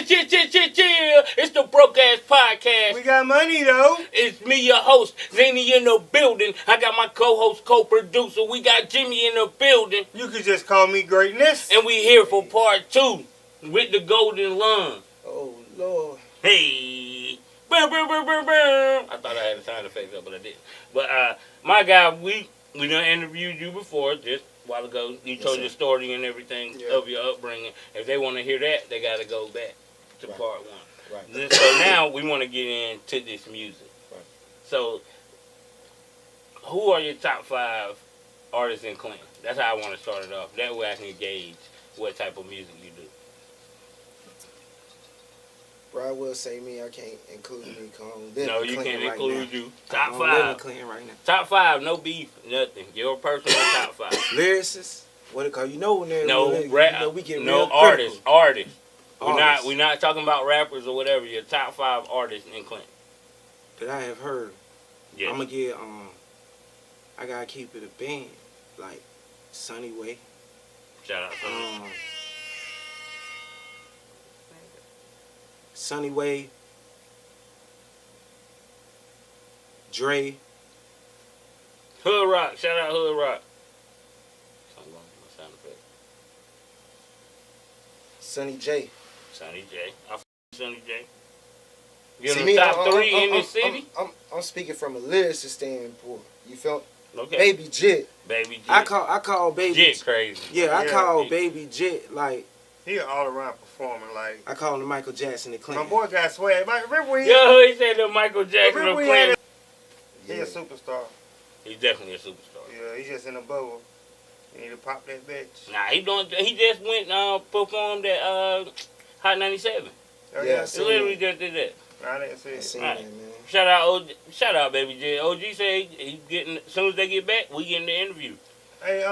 Chill. It's the Broke Ass Podcast. We got money though. It's me, your host, Zany in the building. I got my co-host, co-producer. We got Jimmy in the building. You could just call me Greatness. And we here for part 2 with the GoldenLung. Oh, Lord. Hey. Boom, boom, boom, boom, boom. I thought I had a sound effect up, but I didn't. But my guy, we done interviewed you before just a while ago. You told your story and everything of your upbringing. If they want to hear that, they got to go back to part 1. Right. So now we want to get into this music. Right. So who are your top 5 artists in Clinton? That's how I want to start it off. That way I can gauge what type of music you do. Bro, I will say me. I can't include me. No, you can't include you. Top 5. Right now. Top 5, no beef, nothing. Your personal top 5. Lyricists. What it call? You know when they're we get no artists. We're not talking about rappers or whatever. Your top 5 artists in Clinton that I have heard. Yeah. I'm gonna get I gotta keep it a band like Sunny Way. Shout out Sunny. Sunny Way, Dre, Hood Rock. Shout out Hood Rock. Sunny J. Sonny J. I f Sonny J. You're in the top 3 in the city? I'm speaking from a lyricist standpoint. You feel? Okay. Baby Jit. Baby Jit. I call Baby Jit crazy. Yeah, I call Baby Jit like. He an all-around performer, like. I call him the Michael Jackson of Clinton. My boy got swag. Remember when he said the Michael Jackson of Clinton. He a superstar. He's definitely a superstar. Yeah, he's just in a bubble. You need to pop that bitch. Nah, he just went performed at Hot 97. Oh, yeah. He literally just did that. I didn't see it. That, man. Shout out, Baby J. OG said he getting. As soon as they get back, we getting the interview. Hey,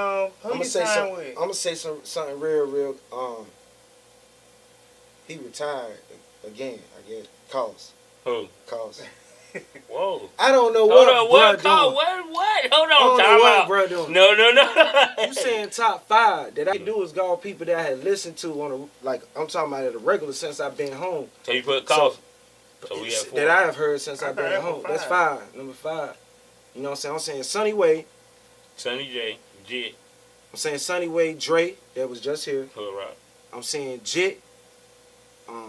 who you signed with? I'm gonna say something real. He retired again. I guess. Who? Cause. Whoa. I don't know what. Hold on. What? Hold on. Time out. Bro doing. No. You saying top 5 that I do is call people that I had listened to on I'm talking about at a regular since I've been home. So you put Cause. So we have 4. That I have heard since I've been at home. That's 5. Number 5. You know what I'm saying? I'm saying Sunny Way. Sunny J. Jit. I'm saying Sunny Way. Dre. That was just here. Hood Rock. I'm saying Jit.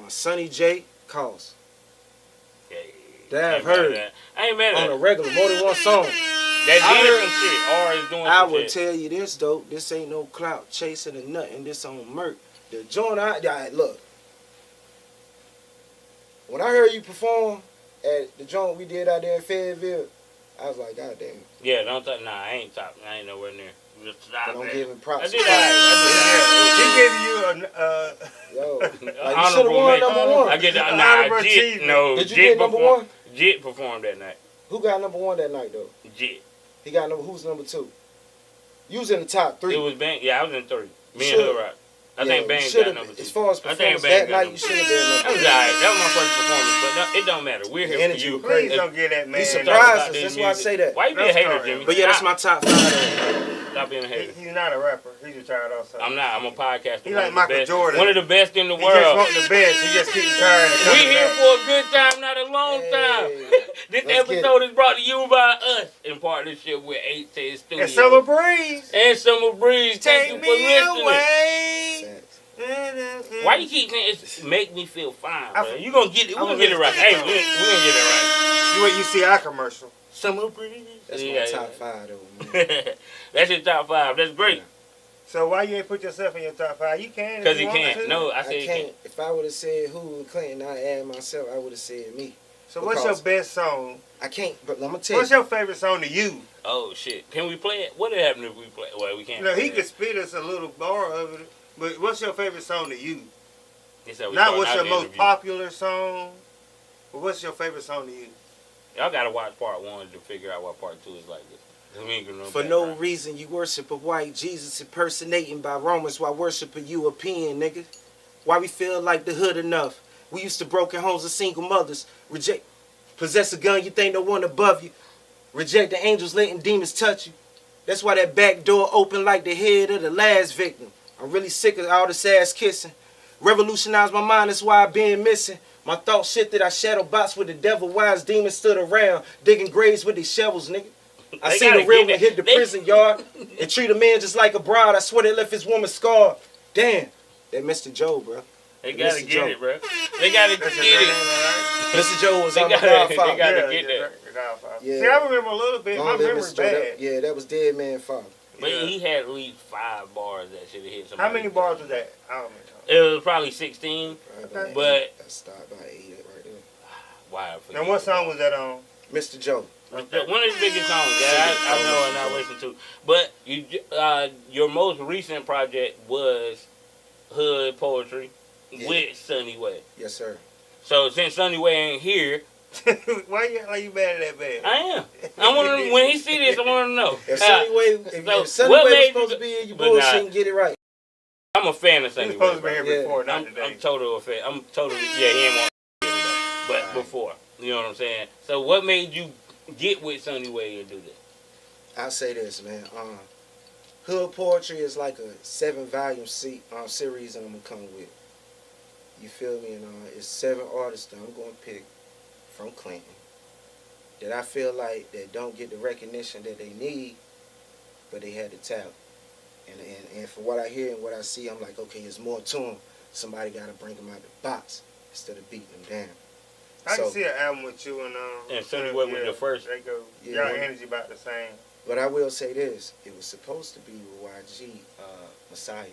Sunny J. Cause. That I've heard. I ain't mad at on a regular, more than one song. That did some shit. Or is doing I some would shit. tell you this though. This ain't no clout chasing or nothing. This on Merc. The joint look. When I heard you perform at the joint we did out there in Fayetteville, I was like, God damn it. Yeah, don't talk. Nah, I ain't top. I ain't nowhere near. Just stop. But I'm giving props. I did that. He gave you Yo, like you should have honorable won mention. number 1. I get that. Jit. No, did you get number 1? Jit performed that night. Who got number 1 that night though? Jit. He got who's number 2? You was in the top 3. It was Bang. Yeah, I was in 3. Me and Hood Rock. I think Bang got number 2. As far as performance that night, you should have been number 2. That was alright. That was my first performance, but it don't matter. We're here for you. Please don't get that man. He surprised us. That's why I say that. Why you being a hater, Jimmy? But yeah, that's my top 5. Stop being a hater. He's not a rapper. He's retired also. I'm not. I'm a podcaster. He like Michael Jordan. One of the best in the world. He just want the best. He just keep retiring. We here for a good time, not a long time. This episode is brought to you by us in partnership with 810 Studios. And Summer Breeze. Thank you for listening. Away. Why you keep saying it make me feel fine, bro? You gonna get it. We're gonna get it right. Hey, we're gonna get it right. You see our commercial. Summer Breeze. That's my top 5 though, man. That's your top 5. That's great. Yeah. So why you ain't put yourself in your top 5? You can. Because you can't. No, I said you can't. If I would have said who in Clinton, I add myself, I would have said me. So what's your best song? I can't, but I'm gonna tell you. What's your favorite song to you? Oh shit! Can we play it? What would happen if we play? Well, we can't. You know, he could spit us a little bar of it. But what's your favorite song to you? Not what's your most popular song, but what's your favorite song to you? Y'all gotta watch part 1 to figure out what part 2 is like. For no reason you worship a white Jesus impersonating by Romans while worshiping European, nigga. Why we feel like the hood enough? We used to broken homes of single mothers. Possess a gun, you think no one above you. Reject the angels, letting demons touch you. That's why that back door open like the head of the last victim. I'm really sick of all this ass kissing. Revolutionized my mind, that's why I been missing. My thoughts shifted, I shadow box with the devil. Wise demons stood around, digging graves with these shovels, nigga. I seen the real one hit the prison yard and treat a man just like a bride. I swear they left his woman scarred. Damn, that Mr. Joe, bro. They gotta get it, bro. They gotta get it. Mr. Joe was on the Godfather. They gotta get that. Yeah. See, I remember a little bit. My memory's bad. Yeah, that was Dead Man Father. But he had at least 5 bars that should have hit somebody. How many bars was that? I don't remember. It was probably 16. Okay. But I started by 8 right there. Wow. And what song was that on? Mr. Joe. One of his biggest songs that I know and I listen to. But your most recent project was Hood Poetry with Sonny Way. Yes, sir. So since Sonny Way ain't here, why you mad at that band? I am. I want to. When he see this, I want to know. If Sonny Way, if Sonny Way was supposed to be in, you bullshit and get it right. I'm a fan of Sonny Way. He was supposed to be here before, not today. I'm total a fan. I'm totally. Yeah, he ain't want to get it, but before. You know what I'm saying? So what made you get with Sonny Way and do this? I'll say this, man. Hood Poetry is like a 7-volume series that I'm gonna come with. You feel me? And it's 7 artists that I'm gonna pick from Clinton that I feel like that don't get the recognition that they need, but they had the talent. And for what I hear and what I see, I'm like, okay, there's more to them. Somebody got to bring them out the box instead of beating them down. I can see an album with you and Sonny Way with the first. They go, y'all energy about the same. But I will say this: it was supposed to be with YG, Messiah.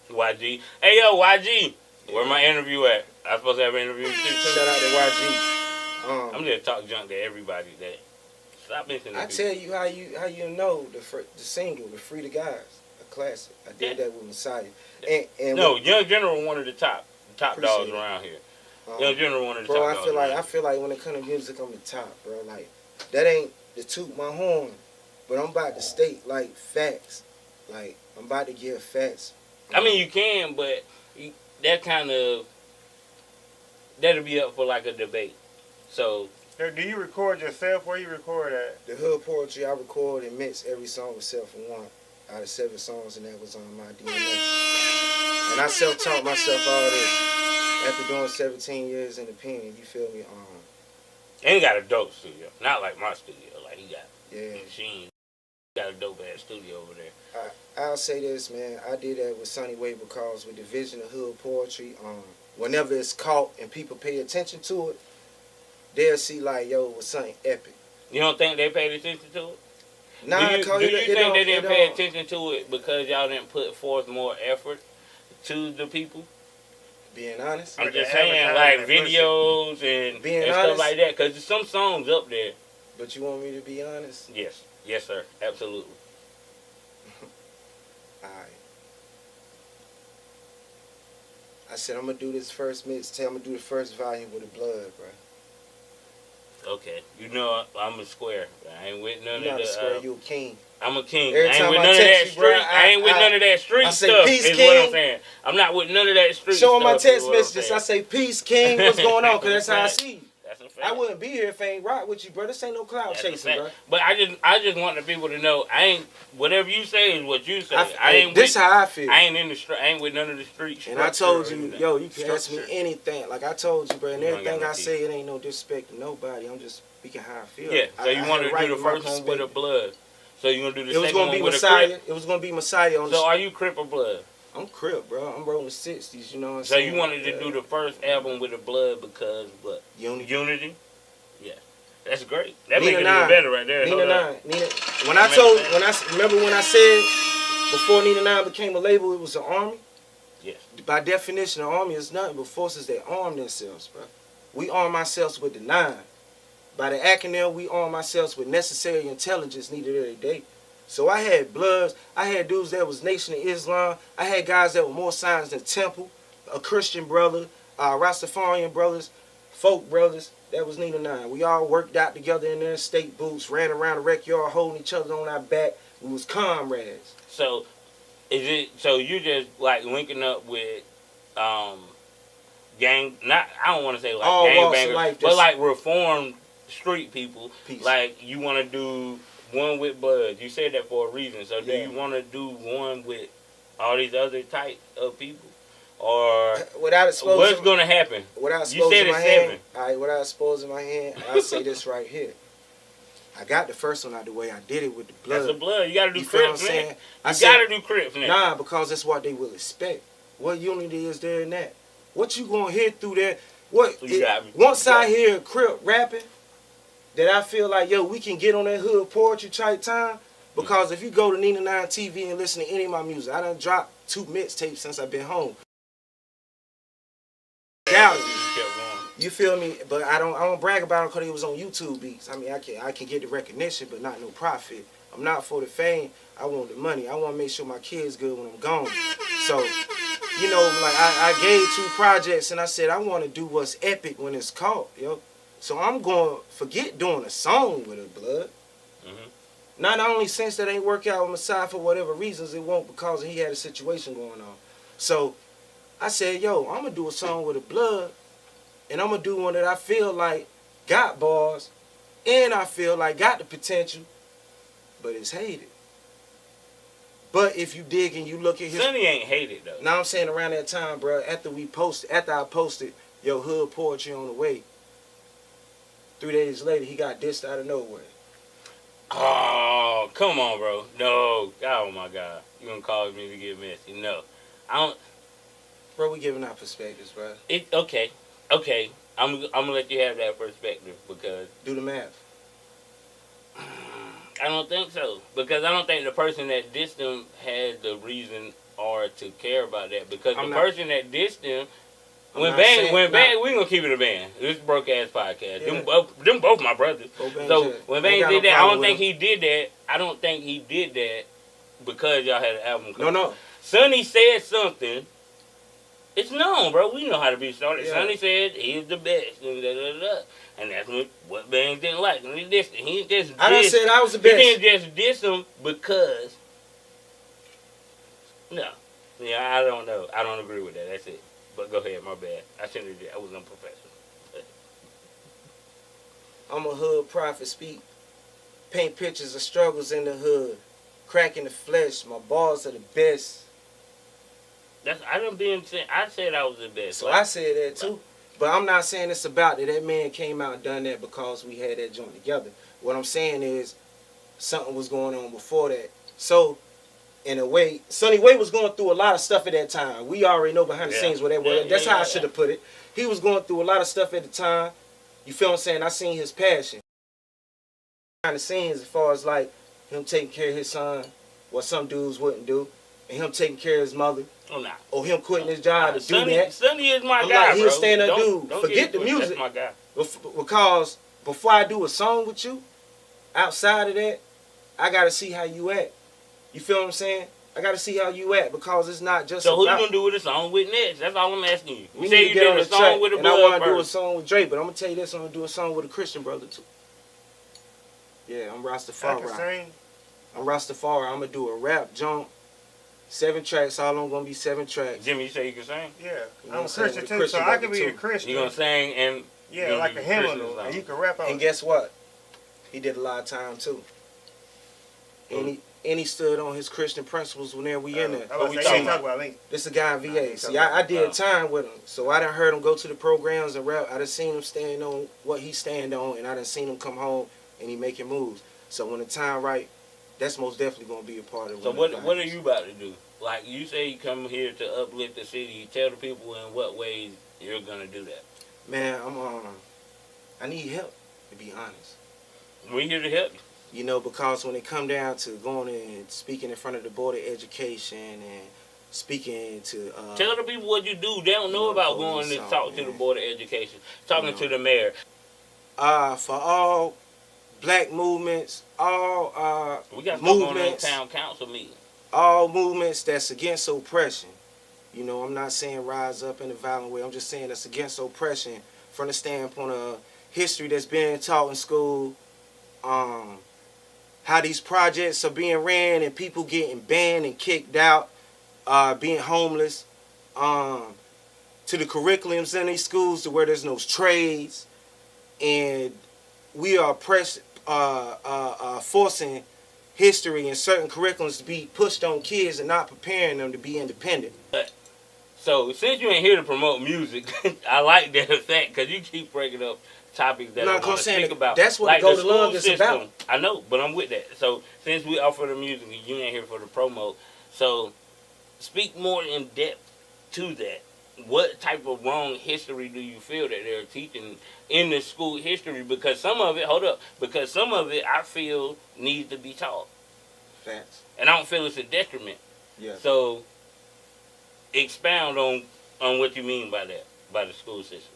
YG, hey yo, YG, where my interview at? I supposed to have an interview with you too. Shout out to YG. I'm just talking junk to everybody. That stop listening. I tell you how you know the single, the Free the Guys, a classic. I did that with Messiah. And no, Young General one of the top dogs around here. Young General one of the top dogs. I feel like when it comes to music, I'm the top, bro. Like that ain't to toot my horn, but I'm about to state like facts. Like I'm about to give facts. I mean, you can, but that kind of that'll be up for like a debate. So, do you record yourself? Where you record at? The Hood Poetry, I record and mix every song except for 1 out of 7 songs, and that was on my DNA. And I self-taught myself all this after doing 17 years in the pen. You feel me? And he got a dope studio, not like my studio. Like he got machine. He got a dope ass studio over there. I'll say this, man. I did that with Sonny Way because with the vision of Hood Poetry, whenever it's caught and people pay attention to it, they'll see like, yo, it was something epic. You don't think they paid attention to it? Nah, do you think they didn't pay attention to it because y'all didn't put forth more effort to the people? Being honest? I'm just saying, like videos and stuff like that, because there's some songs up there. But you want me to be honest? Yes. Yes, sir. Absolutely. Alright. I said I'm going to do this first mixtape. I'm going to do the first volume with the blood, bro. Okay. You know I'm a square. I ain't with none of the... You're not a square. You a king. I'm a king. Every I ain't time with I none of that text you, bro, street. I ain't with none of that street stuff. Peace, is king. what I'm saying. I'm not with none of that street Show stuff. on my text messages. I say, peace, king. What's going on? Because that's how I see you. That's a fact. I wouldn't be here if I ain't rock with you, bro. This ain't no cloud chasing, bro. But I just want the people to know I ain't whatever you say is what you say. I ain't this how I feel. I ain't in the street. I ain't with none of the street. And I told you, yo, you can ask me anything. Like I told you, bro. And everything I say, it ain't no disrespect to nobody. I'm just speaking how I feel. Yeah. So you want to do the first one with the blood. So you gonna do the second one with Messiah. a Crip? It was gonna be Messiah on. So are you Crip or Blood? I'm Crip, bro. I'm rolling 60s. You know what I'm so saying? So you wanted to do the first album with the blood because what? Unity. Yeah. That's great. That makes it even better right there. Nina 9. When I remember when I said before Nina 9 became a label, it was an army. Yes. By definition, an army is nothing but forces that arm themselves, bro. We arm ourselves with the 9. By the acronym, we arm ourselves with necessary intelligence needed every day. So I had Bloods, I had dudes that was Nation of Islam, I had guys that were more signs than Temple, a Christian brother, Rastafarian brothers, folk brothers. That was Nina 9. We all worked out together in their state boots, ran around the rec yard holding each other on our back. We was comrades. So you just like linking up with gang, not I don't want to say like gangbangers, but like reformed street people. Peace. Like you want to do one with Bloods. You said that for a reason. So do you want to do one with all these other type of people? or without exposing, what's going to happen? Without You said exposing my it's hand, 7. all right, without exposing my hand, I'll say this right here. I got the first one out the way. I did it with the blood. That's the blood. You got to do You feel what I'm Crips, saying? man. I You said- got to do Crips, man. Nah, because that's what they will expect. What unity is there in that? What you gonna hear through that? What? You got me. Once You got I me. hear a Crip rapping, that I feel like, yo, we can get on that hood poetry type time. Because if you go to Nina 9 TV and listen to any of my music, I done dropped 2 mixtapes since I've been home. Doubt it. You feel me? But I don't brag about it because it was on YouTube beats. I mean, I can get the recognition, but not no profit. I'm not for the fame. I want the money. I want to make sure my kids good when I'm gone. So, you know, like I gave 2 projects and I said I want to do what's epic when it's caught, yo. So I'm going to forget doing a song with a blood. Not only since that ain't work out with Messiah for whatever reasons, it won't because he had a situation going on. So I said, yo, I'm going to do a song with a blood, and I'm going to do one that I feel like got bars, and I feel like got the potential, but it's hated. But if you dig and you look at his... Sonny ain't hated, though. Now I'm saying around that time, bro, after I posted, yo, hood poetry on the way, 3 days later, he got dissed out of nowhere. Oh, come on, bro. No. Oh, my God. You going to cause me to get messy. No. I don't... Bro, we giving our perspectives, bro. Okay. Okay. I'm going to let you have that perspective because... Do the math. I don't think so. Because I don't think the person that dissed him had the reason or to care about that. Because person that dissed him... When bang, we gonna keep it a band. This is broke ass podcast. Yeah. Them both my brothers. So when Bang did that, I don't think he did that. I don't think he did that because y'all had an album. No. Sonny said something. It's known, bro. We know how to be started. Yeah. Sonny said he's the best, and that's what Bang didn't like. And he dissed him. He just I done said I was the best. He didn't just diss him because. No, yeah, I don't know. I don't agree with that. That's it. But go ahead, my bad. I shouldn't have did. I was unprofessional. I'm a hood prophet, speak. Paint pictures of struggles in the hood. Crack in the flesh. My bars are the best. I said I was the best. So I said that too. But I'm not saying it's about that. That man came out and done that because we had that joint together. What I'm saying is something was going on before that. So in a way, Sonny Way was going through a lot of stuff at that time. We already know behind the scenes what that was. That's how I should have put it. He was going through a lot of stuff at the time. You feel what I'm saying? I seen his passion. Behind the scenes as far as like him taking care of his son, what some dudes wouldn't do, and him taking care of his mother. Oh, nah. Or him quitting his job to do that. Sonny is my I'm guy, like, he'll bro. stand up, Don't dude. Forget the music. That's my guy. Because before I do a song with you, outside of that, I got to see how you act. You feel what I'm saying? I got to see how you act because it's not just So who about... you going to do with a song with next? That's all I'm asking you. We say need you to get on did the a song track, with a and I blood want to do a first. song with Drake, but I'm going to tell you this, I'm going to do a song with a Christian brother too. Yeah, I'm Rastafari. I'm Rastafari. I'm going to do a rap jump. 7 tracks, all I'm going to be 7 tracks. Jimmy, you say you can sing? Yeah, You know I'm a what saying? Christian With too, Christian so I can brother be a too. Christian. You going to sing and... Yeah, like a hymnal, and you can rap on And guess what? He did a lot of time too. And he stood on his Christian principles whenever we in there. We talking about me. This a guy in VA. See, I did time with him. So I done heard him go to the programs and rap. I done seen him stand on what he stand on, and I done seen him come home and he making moves. So when the time right, that's most definitely going to be a part of it. So what are you about to do? Like, you say you come here to uplift the city. You tell the people in what ways you're going to do that. Man, I need help, to be honest. We're here to help you. You know, because when it come down to going and speaking in front of the Board of Education and speaking to... tell the people what you do. They don't know about going to talk to the Board of Education. Talking to the mayor. For all black movements, all we got movements, on town council meeting. All movements that's against oppression. You know, I'm not saying rise up in a violent way. I'm just saying that's against oppression from the standpoint of history that's being taught in school, how these projects are being ran and people getting banned and kicked out, being homeless, to the curriculums in these schools to where there's no trades, and we are forcing history and certain curriculums to be pushed on kids and not preparing them to be independent. So since you ain't here to promote music, I like that fact because you keep breaking up topics that I want to speak about. That's what like the GoldenLung is system. about. I know, but I'm with that. So since we offer the music, and you ain't here for the promo. So speak more in depth to that. What type of wrong history do you feel that they're teaching in the school history? Because some of it, because some of it I feel needs to be taught. Facts. And I don't feel it's a detriment. Yeah. So expound on what you mean by that, by the school system.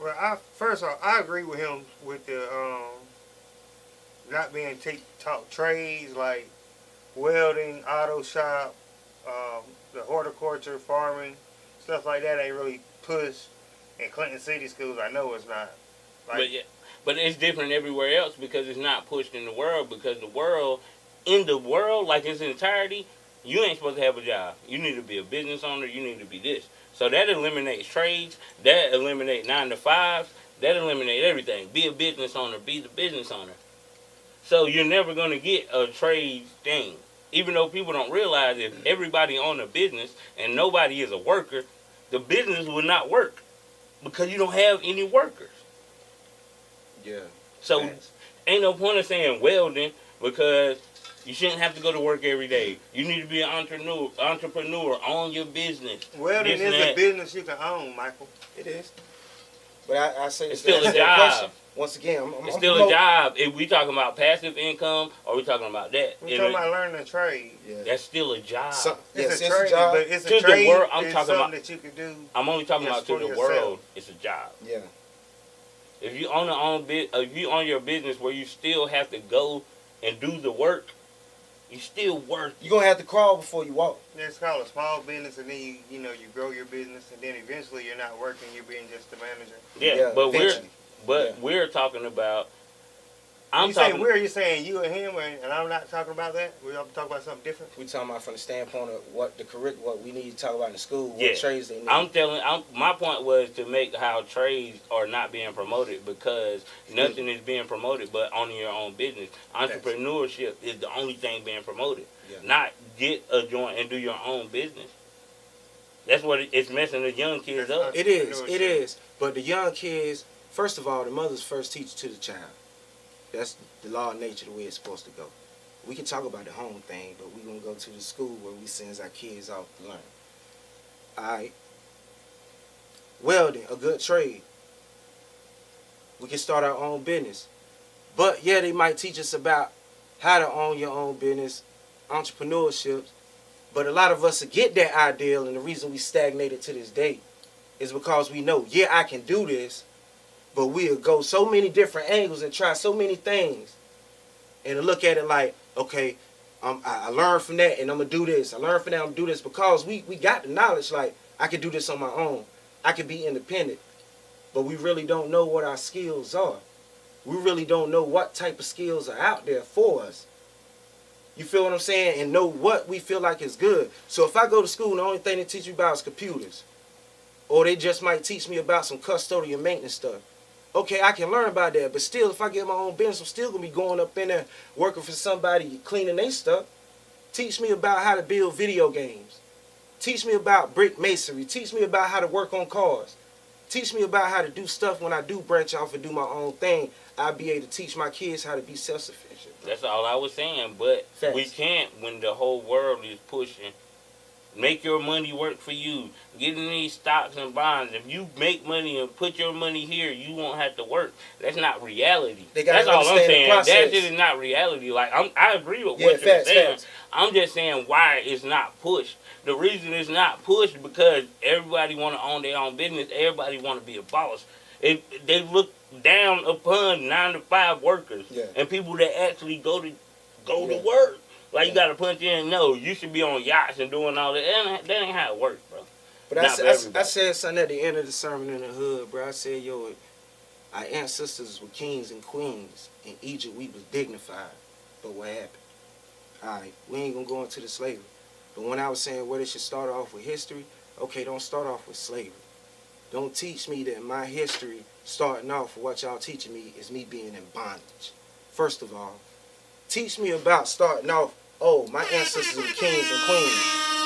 Well, first off, I agree with him with the not being taught trades like welding, auto shop, the horticulture, farming, stuff like that ain't really pushed in Clinton City schools. I know it's not. But it's different everywhere else because it's not pushed in the world. Because in the world, like its entirety, you ain't supposed to have a job. You need to be a business owner. You need to be this. So that eliminates trades. That eliminates 9 to 5s. That eliminates everything. Be a business owner. Be the business owner. So you're never going to get a trade thing. Even though people don't realize if everybody own a business and nobody is a worker, the business will not work because you don't have any workers. Yeah. So ain't no point of saying welding because you shouldn't have to go to work every day. You need to be an entrepreneur, own your business. Welding is a business you can own, Michael. It is. But I say it's still a job. Once again, it's still a job. If we talking about passive income or we talking about that, we're talking about learning a trade. Yeah. That's still a job. It's a trade, but it's a trade. The world, I'm talking about that you can do. I'm only talking about to the world. It's a job. Yeah. If you own your business where you still have to go and do the work, you still work. You're gonna have to crawl before you walk. It's called a small business, and then you grow your business, and then eventually you're not working, you're being just the manager. Yeah, but we're talking about. You saying you and him, and I'm not talking about that. We're talking about something different. We're talking about from the standpoint of what we need to talk about in the school, what trades they need. My point was to make how trades are not being promoted because nothing is being promoted but owning your own business. Entrepreneurship is the only thing being promoted. Yeah. Not get a joint and do your own business. That's what it's messing the young kids up. It is. But the young kids, first of all, the mothers first teach to the child. That's the law of nature, the way it's supposed to go. We can talk about the home thing, but we're going to go to the school where we send our kids out to learn. All right. Welding, a good trade. We can start our own business. But, yeah, they might teach us about how to own your own business, entrepreneurship. But a lot of us get that ideal, and the reason we stagnated to this day is because we know, yeah, I can do this. But we'll go so many different angles and try so many things. And to look at it like, okay, I learned from that and I'm going to do this. I learned from that, I'm going to do this. Because we got the knowledge like, I can do this on my own. I can be independent. But we really don't know what our skills are. We really don't know what type of skills are out there for us. You feel what I'm saying? And know what we feel like is good. So if I go to school and the only thing they teach me about is computers. Or they just might teach me about some custodial maintenance stuff. Okay, I can learn about that, but still, if I get my own business, I'm still going to be going up in there working for somebody, cleaning their stuff. Teach me about how to build video games. Teach me about brick masonry. Teach me about how to work on cars. Teach me about how to do stuff when I do branch off and do my own thing. I'll be able to teach my kids how to be self-sufficient. That's all I was saying, but we can't when the whole world is pushing. Make your money work for you. Get in these stocks and bonds. If you make money and put your money here, you won't have to work. That's not reality. That's all I'm saying. That shit is not reality. Like I agree with what you're saying. I'm just saying why it's not pushed. The reason it's not pushed because everybody want to own their own business. Everybody want to be a boss. They look down upon 9 to 5 workers and people that actually go to work. Like, you got to punch in. No, you should be on yachts and doing all that. That ain't how it works, bro. But I said something at the end of the sermon in the hood, bro. I said, our ancestors were kings and queens. In Egypt, we was dignified. But what happened? All right, we ain't going to go into the slavery. But when I was saying where they should start off with history, okay, don't start off with slavery. Don't teach me that my history starting off with what y'all teaching me is me being in bondage. First of all, teach me about starting off, my ancestors were kings and queens.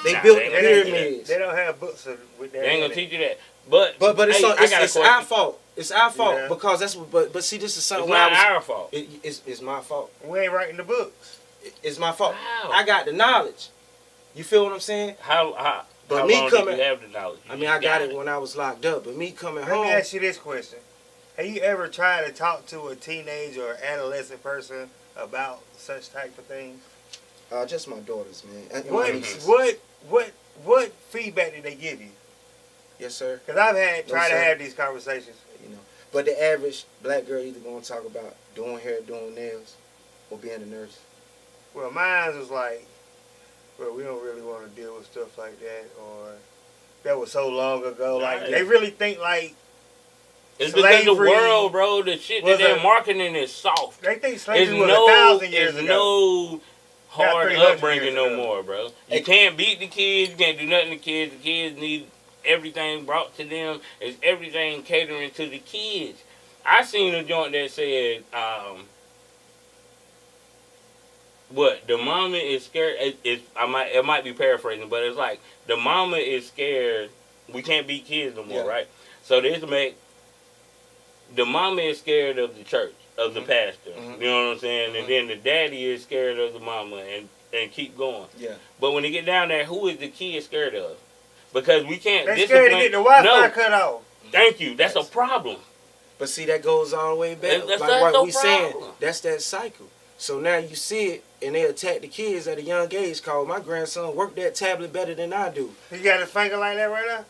They Nah, built they the ain't gonna teach you pyramids. They don't have books with that. They ain't gonna teach you that. But it's, hey, I got a it's question. our fault. It's our fault Yeah. because that's what. But see, this is something It's where not I was. our fault. It's my fault. We ain't writing the books. It's my fault. How? I got the knowledge. You feel what I'm saying? How But how me long coming- did you have the knowledge? I mean, I got it when I was locked up. But me coming Let home. me ask you this question: have you ever tried to talk to a teenage or adolescent person about such type of things? Just my daughters, man. And my What nieces. what feedback did they give you? Yes, sir. Because I've had No, tried to sir. have these conversations. You know, but the average black girl either gonna talk about doing hair, doing nails, or being a nurse. Well, mine was like, well, we don't really want to deal with stuff like that, or that was so long ago. Like, Right. they really think like It's because the slavery world, bro, the shit that was they're a- marketing is soft. they think It's slavery was no, 1,000 years it's ago. no hard 300 upbringing years no ago. more, bro. You Hey. can't beat the kids. You can't do nothing to kids. The kids need everything brought to them. It's everything catering to the kids. I seen a joint that said, what the mama is scared. It might be paraphrasing, but it's like the mama is scared. We can't beat kids no more, Yeah. right? So this make the mama is scared of the church, of the pastor. Mhm. You know what I'm saying? Mhm. And then the daddy is scared of the mama, and keep going. Yeah. But when you get down there, who is the kid scared of? Because we can't They scared to get the Wi-Fi No, cut off. thank you. That's Yes. a problem. But see, that goes all the way back. That's like what no we saying, problem. that's that cycle. So now you see it, and they attack the kids at a young age. Cause my grandson worked that tablet better than I do. You got his finger like that right now?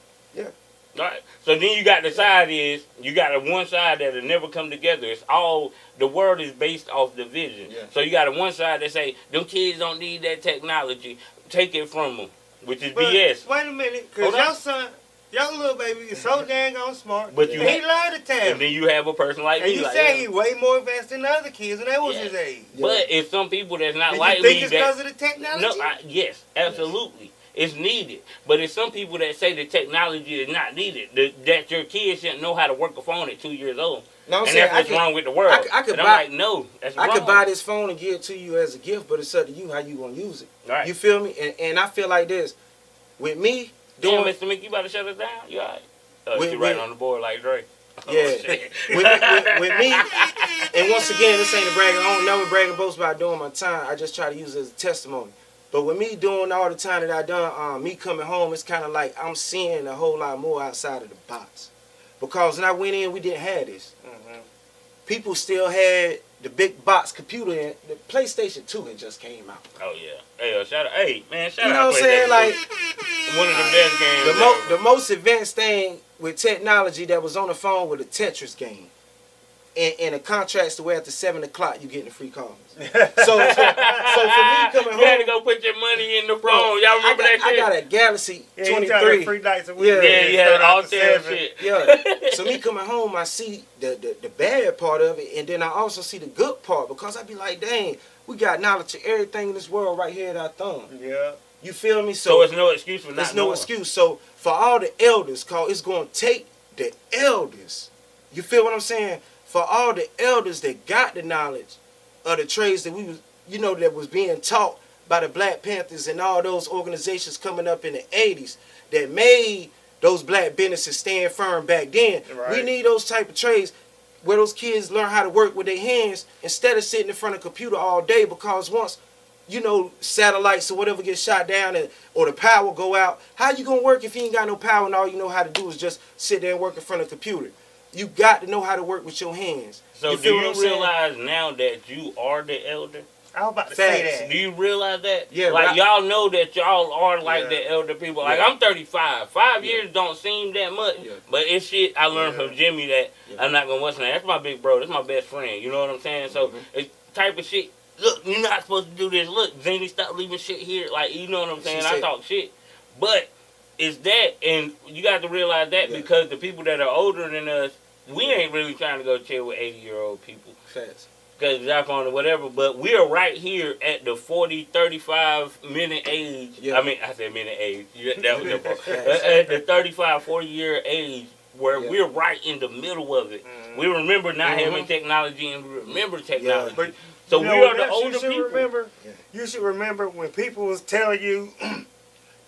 Right. So then you got the side is you got a one side that'll never come together. It's all the world is based off division. Yeah. So you got a one side that say them kids don't need that technology. Take it from them, which is But BS. wait a minute, Hold because on. your son, your little baby is so dang on smart. But you he ha- learned the And tablet. then you have a person like And me. you like, say yeah. he way more advanced than the other kids, and that was Yeah. his age. But it's some people that's not And like you think me it's that because of the technology? no, yes, absolutely. It's needed. But it's some people that say the technology is not needed. That your kids shouldn't know how to work a phone at 2 years old. No, I'm And saying that's what's wrong with the world. I could and I'm buy- like, no, that's wrong. I could buy this phone and give it to you as a gift, but it's up to you how you gonna use it. Right. You feel me? And I feel like this with me Damn, doing Mr. Mickey, you about to shut us down? You all right? With- She right with- on the board like Dre. Oh, Yeah. shit. with me, and once again, this ain't a bragging. I don't never brag and boast about doing my time. I just try to use it as a testimony. But with me doing all the time that I done, me coming home, it's kind of like I'm seeing a whole lot more outside of the box. Because when I went in, we didn't have this. Mhm. People still had the big box computer, and the PlayStation 2 had just came out. Oh, yeah. Hey, shout out. Hey, man, shout You out. know what I'm saying? PlayStation Like 2. One of the best games ever. the most advanced thing with technology that was on the phone was a Tetris game. And it contracts to where after 7 o'clock you getting the free calls. So for me coming You had to home, go put your money in the phone. bro, Y'all remember that I shit? got a Galaxy Yeah, you trying to 23. free nights a week. Yeah. Yeah, you had Start all out to 10 7. shit. Yeah. So me coming home, I see the bad part of it, and then I also see the good part because I be like, dang, we got knowledge of everything in this world right here at our thumb. Yeah. You feel me? So it's no excuse for not there's no knowing. excuse. So for all the elders, cause it's gonna take the elders. You feel what I'm saying? For all the elders that got the knowledge of the trades that we was, that was being taught by the Black Panthers and all those organizations coming up in the 80s that made those black businesses stand firm back then. Right. We need those type of trades where those kids learn how to work with their hands instead of sitting in front of a computer all day, because once satellites or whatever get shot down or the power go out, how you gonna work if you ain't got no power and all you know how to do is just sit there and work in front of a computer? You got to know how to work with your hands. So do feel what you I'm saying? realize now that you are the elder? I was about to Facts. say Do that. you realize that? Yeah, like but y'all know that y'all are like Yeah. the elder people. Like Yeah. I'm 35. 5 Yeah. years don't seem that much, Yeah. but it's shit I learned Yeah. from Jimmy that Yeah. I'm not gonna what's name. That's my big bro. That's my best friend. You know what I'm saying? So Mhm. it's type of shit. Look, you're not supposed to do this. Look, Zany, stop leaving shit here. Like you know what I'm saying? She I said- talk shit, but it's that, and you got to realize that Yeah. because the people that are older than us, we ain't really trying to go chill with 80-year-old people. Facts. Because it's iPhone or whatever, but we're right here at the 40, 35 minute age. Yeah. I mean, I said minute age. Yeah, that was the At the 35, 40-year age, where Yeah. we're right in the middle of it. Mhm. We remember not Mhm. having technology, and we remember technology. But So you we know are what the else older you should people. remember? Yeah. You should remember when people was telling you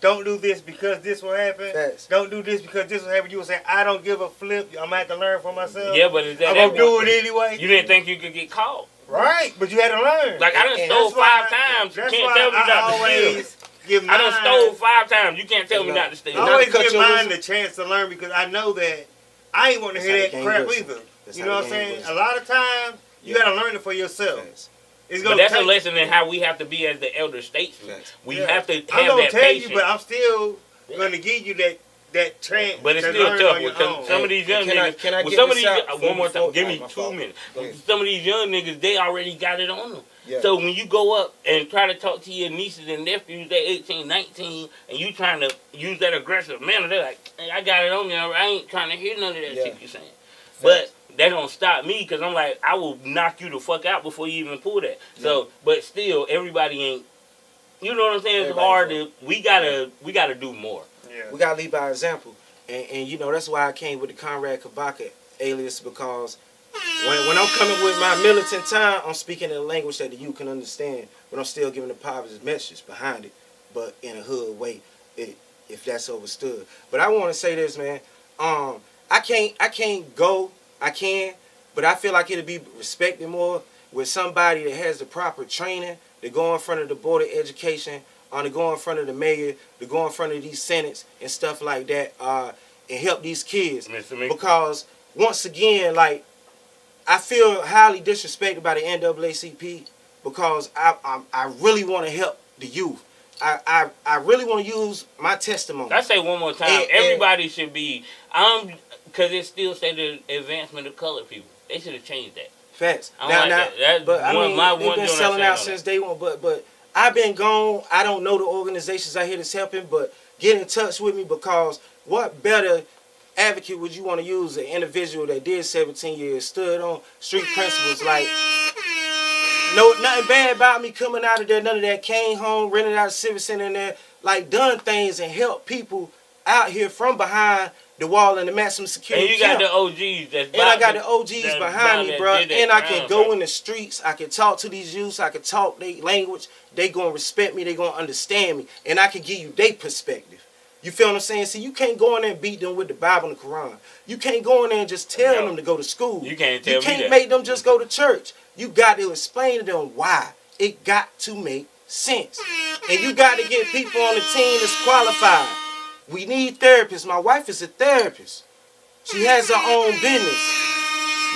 don't do this because this will happen. Facts. Don't do this because this will happen. You will say, I don't give a flip. I'm going to have to learn for myself. Yeah, but is that I'm going to do it anyway. You didn't think you could get caught. Right, but you had to learn. Like, I done stole 5 times. You can't tell me not to steal. I done stole 5 times. You can't tell me not to steal. I always give mine the chance to learn because I know that I ain't want to hear that crap either. You know what I'm saying? A lot of times, you got to learn it for yourself. But that's a lesson in how we have to be as the elder statesmen. We have to have that patience. I'm going to tell you, but I'm still going to give you that chance. But it's still tough because some of these young niggas. Can I get some of this these, out? one more time. Give me 2 minutes. Some of these young niggas, they already got it on them. Yeah. So when you go up and try to talk to your nieces and nephews, they 18, 19, and you trying to use that aggressive manner, they're like, hey, I got it on me. I ain't trying to hear none of that shit you're saying. But that don't stop me because I'm like, I will knock you the fuck out before you even pull that. Yeah. So, but still, everybody ain't. You know what I'm saying? It's hard to. We gotta do more. Yeah. We gotta lead by example, and you know that's why I came with the Conrad Kabaka alias because when I'm coming with my militant time, I'm speaking in a language that the youth can understand, but I'm still giving the positive message behind it, but in a hood way, if that's understood. But I want to say this, man. I can't go. I can, but I feel like it'll be respected more with somebody that has the proper training to go in front of the Board of Education, or to go in front of the mayor, to go in front of these senates and stuff like that, and help these kids. Because once again, like, I feel highly disrespected by the NAACP because I really want to help the youth. I really want to use my testimony. I say one more time, everybody should be, because it still say the advancement of colored people. They should have changed that. Facts. They've been selling out since day one, but I've been gone. I don't know the organizations out here that's helping, but get in touch with me because what better advocate would you want to use? An individual that did 17 years, stood on street principles, like, no, nothing bad about me coming out of there, none of that, came home, rented out a civic center in there, like, done things and helped people out here from behind the wall and the maximum security. And you got the OGs that's and I got the OGs behind me, bro. And I can go in the streets. I can talk to these youths. I can talk their language. They gonna respect me. They gonna understand me. And I can give you their perspective. You feel what I'm saying? See, you can't go in there and beat them with the Bible and the Quran. You can't go in there and just tell them to go to school. You can't tell me that. You can't make them just go to church. You got to explain to them why. It got to make sense. And you got to get people on the team that's qualified. We need therapists. My wife is a therapist. She has her own business.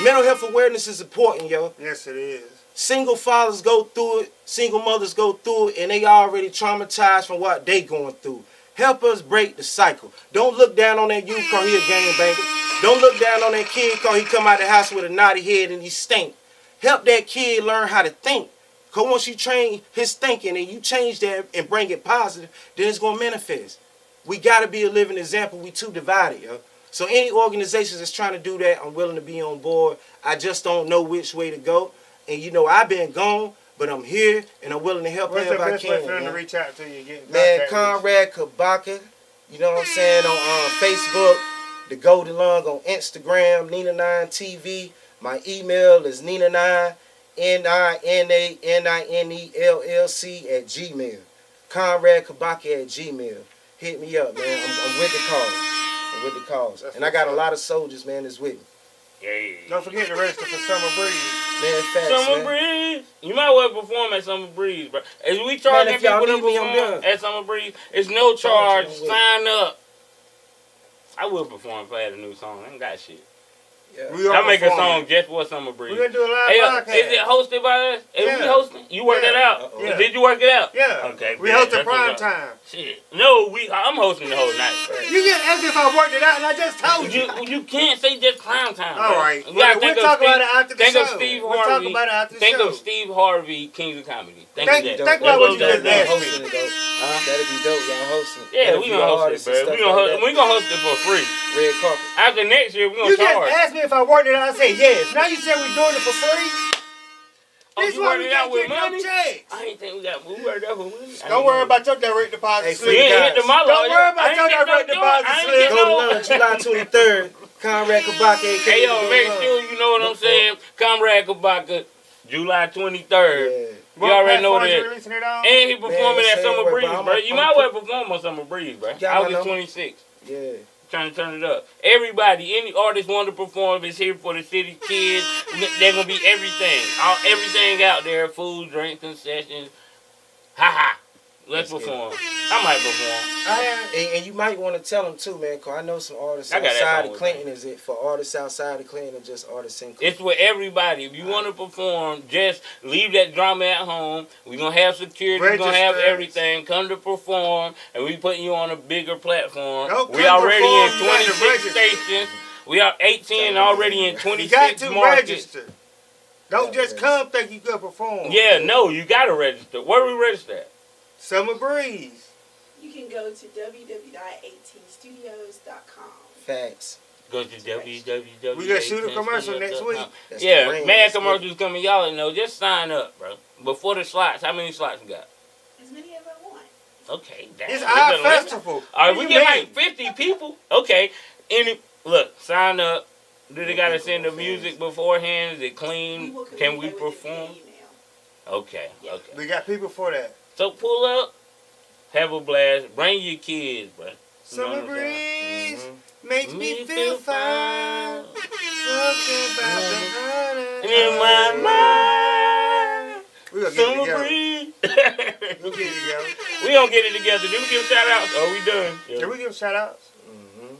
Mental health awareness is important, yo. Yes, it is. Single fathers go through it. Single mothers go through it. And they already traumatized from what they going through. Help us break the cycle. Don't look down on that youth because he a gangbanger. Don't look down on that kid because he come out the house with a naughty head and he stink. Help that kid learn how to think. Because once you train his thinking and you change that and bring it positive, then it's going to manifest. We got to be a living example. We too divided, yo. So any organizations that's trying to do that, I'm willing to be on board. I just don't know which way to go. And, you know, I've been gone, but I'm here, and I'm willing to help what's wherever I can. What's the best way for them to reach out to you? Get man, Conrad Kabaka, you know what I'm saying, on Facebook, the GoldenLung on Instagram, Nina9TV. My email is Nina9, NINANINELLC @gmail. Conrad Kabaka @gmail. Hit me up, man. I'm with the cause. I'm with the cause. And I got a lot of soldiers, man, that's with me. Yeah. Don't forget to register for Summer Breeze. Man, facts, Summer Breeze. You might well perform at Summer Breeze, bro. As we charging people to perform at Summer Breeze, it's no charge. Sign up. I will perform if I had a new song. I ain't got shit. Yeah. I'll make a song just for Summer Breeze. We're going to do a live podcast. Is it hosted by us? Is we hosting? You work that out? Yeah. Did you work it out? Yeah. Okay. We hosted prime time. Shit. No, I'm hosting the whole night. You just asked if I worked it out, and I just told you. You can't say just prime time. All right. We'll talk about it after the show. Think of Steve Harvey. We'll talk about it after the show. Think of Steve Harvey, Kings of Comedy. Think about what you just asked me. That'd be dope, y'all hosting. Yeah, we gonna host it, bro. We gonna host it for free. Red carpet. After next year, we gonna charge. You just asked me if I worked it out. I said yes. Now you said we doing it for free. Oh, you worked it out with money? I ain't think we worked it out with money. Don't worry about your direct deposit slip. You ain't hit the mall. Don't worry about your direct deposit slip. GoldenLung, July 23rd. Conrad Kabaka. Hey, yo, make sure you know what I'm saying. Conrad Kabaka, July 23rd. You already know what it is. Releasing it on? And he performing at Summer Breeze, bro. You might well perform on Summer Breeze, bro. August 26th. Yeah. Trying to turn it up. Everybody, any artist want to perform is here for the city kids. They're gonna be everything. Everything out there. Food, drink, concessions. Ha ha. Let's perform. I might perform. And you might want to tell them too, man, because I know some artists outside of Clinton. Is it for artists outside of Clinton or just artists in Clinton? It's for everybody. If you want to perform, just leave that drama at home. We're going to have security. We're going to have everything. Come to perform, and we putting you on a bigger platform. We already in 26 stations. We are 18 already in 26 markets. You got to register. Don't just come think you can perform. Yeah, no, you got to register. Where do we register at? Summer Breeze. You can go to www.18studios.com. Facts. Go to www. We gonna shoot a commercial next week. Yeah, mad commercials coming. Y'all know. Just sign up, bro. Before the slots, how many slots we got? As many as I want. Okay, it's our festival. All right, we get like 50 people. Okay, look, sign up. Do they gotta send the music beforehand? Is it clean? Can we perform? Okay, okay. We got people for that. So pull up, have a blast, bring your kids, bro. Summer Breeze makes me feel fine. Something about the honey in my mind. We gonna Summer get Breeze. We'll get it together. We gonna get it together. Did we give shout outs? Are we done? Yeah. Did we give shout outs?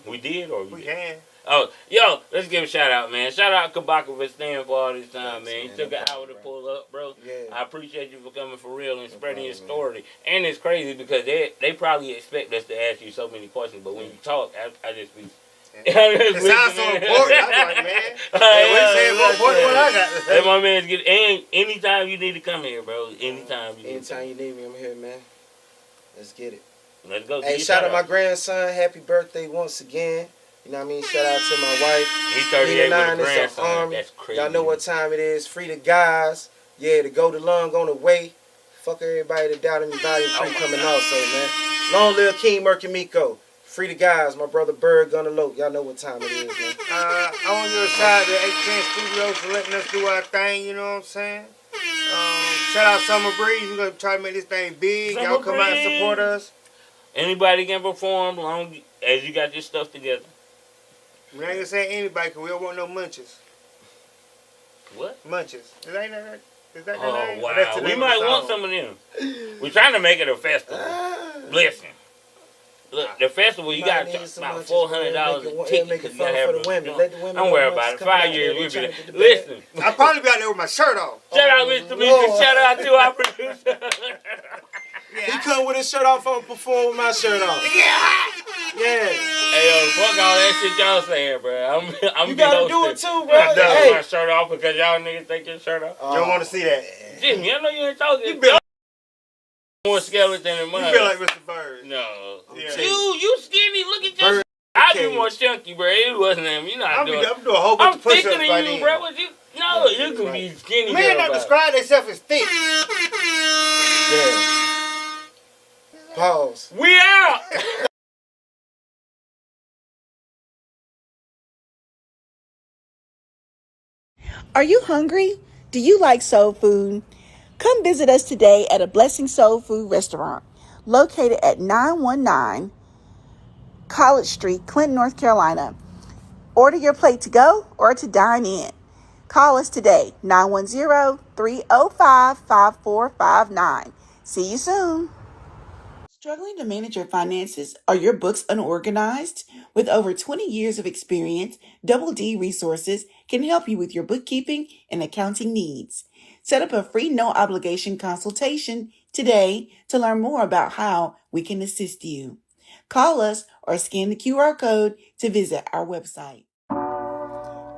We did or we can. Oh, yo, let's give a shout out, man. Shout out Kabaka for staying for all this time, man. He took an hour to pull up, bro. Yeah. I appreciate you for coming for real and spreading your story. And it's crazy because they probably expect us to ask you so many questions, but when you talk, I just be... It sounds so important. I'm like, man. What I got to say. Let my man get... And anytime you need to come here, bro. Anytime you need me, I'm here, man. Let's get it. Let's go. Hey, shout out my grandson. Happy birthday once again. You know what I mean? Shout out to my wife. He's 38 with a grandson. That's crazy. Y'all know what time it is. Free the guys. Yeah, the GoldenLung on the way. Fuck everybody that doubted me. Volume 3 coming also, man. Long live King Murky Miko. Free the guys. My brother Bird gonna low. Y'all know what time it is, man. I want your side to 18 Studios for letting us do our thing, you know what I'm saying? Shout out Summer Breeze. We're going to try to make this thing big. Y'all come out and support us. Anybody can perform long as you got your stuff together. We ain't gonna say anybody because we don't want no munches. What? Munches. Is that the name? Oh, wow. We might want some of them. We're trying to make it a festival. Listen. Look, the festival, you got to charge about $400 a ticket. Because you got to have don't worry about it. 5 years, we'll be there. Listen. I'll probably be out there with my shirt off. Shout out, Mr. Meeker. Shout out to our producer. He come with his shirt off and perform with my shirt off. Yeah. Hey, yo, fuck all that shit y'all saying, bro. I'm you gotta do it too, bro. I'm done with my shirt off because y'all niggas take your shirt off. You don't want to see that. Jimmy, I know you ain't talking. You more skeleton than mine. You feel like Mr. Bird. No. Yeah. You skinny. Look at your I be more chunky, bro. It wasn't him. You not doing I'm doing a whole bunch of push-ups I'm thicker than you, bro. What you? No, you can be skinny. Men don't describe themselves as thick. Yeah. Pause. We out. Are you hungry? Do you like soul food? Come visit us today at a Blessing Soul Food restaurant located at 919 College Street, Clinton, North Carolina. Order your plate to go or to dine in. Call us today, 910-305-5459. See you soon. Struggling to manage your finances? Are your books unorganized? With over 20 years of experience, Double D Resources can help you with your bookkeeping and accounting needs. Set up a free no-obligation consultation today to learn more about how we can assist you. Call us or scan the QR code to visit our website.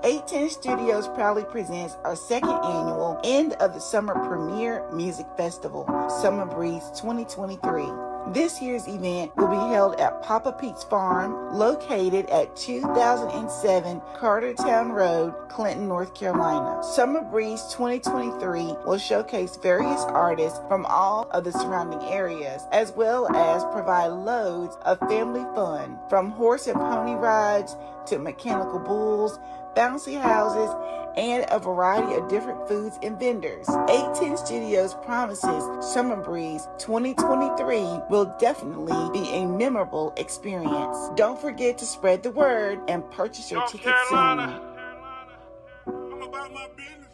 810 Studios proudly presents our second annual End of the Summer Premier Music Festival, Summer Breeze 2023. This year's event will be held at Papa Pete's Farm, located at 2007 Cartertown Road, Clinton, North Carolina. Summer Breeze 2023 will showcase various artists from all of the surrounding areas, as well as provide loads of family fun, from horse and pony rides to mechanical bulls, bouncy houses, and a variety of different foods and vendors. 810 Studios promises Summer Breeze 2023 will definitely be a memorable experience. Don't forget to spread the word and purchase your tickets soon. I'm about my business.